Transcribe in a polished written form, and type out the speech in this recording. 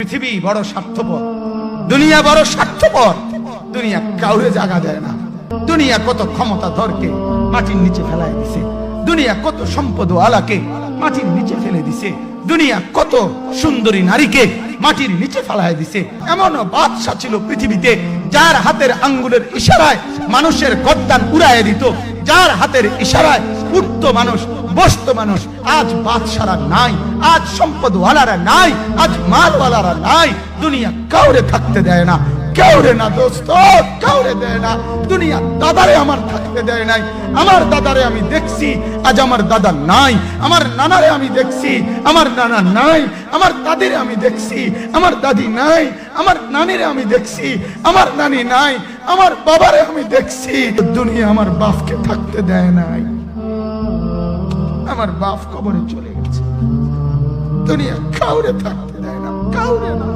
পৃথিবী বড় স্বার্থপর, দুনিয়া বড় স্বার্থপর। দুনিয়া কাউরে জায়গা দেয় না। দুনিয়া কত ক্ষমতাধরকে মাটির নিচে ফেলায় দিছে, দুনিয়া কত সম্পদ আলাকে মাটির নিচে ফেলে দিছে, দুনিয়া কত সুন্দরী নারীকে মাটির নিচে ফেলায় দিছে। এমনও বাদশা ছিল পৃথিবীতে যার হাতের আঙ্গুলের ইশারায় মানুষের গর্দান উড়াইয়া দিত, যার হাতের ইশারায় উঠত মানুষ, বসত মানুষ। আজ বাদশারা নাই, আজ সম্পদওয়ালারা নাই, আজ মালওয়ালারা নাই। দুনিয়া কাউরে থাকতে দেয় না, কাউরে না দোস্ত, কাউরে দেয় না। দুনিয়া দাদারে আমার থাকতে দেয় নাই। আমার দাদারে আমি দেখছি, আজ আমার দাদা নাই। আমার নানারে আমি দেখছি, আমার নানা নাই। আমার দাদিরে আমি দেখছি, আমার দাদি নাই। আমার নানিরে আমি দেখছি, আমার নানি নাই। আমার বাবারে আমি দেখছি। দুনিয়া আমার বাপকে থাকতে দেয় নাই। আমার বাপ কবরে চলে গেছে। দুনিয়া কাউরে থাকতে দেয় না, কাউরে না।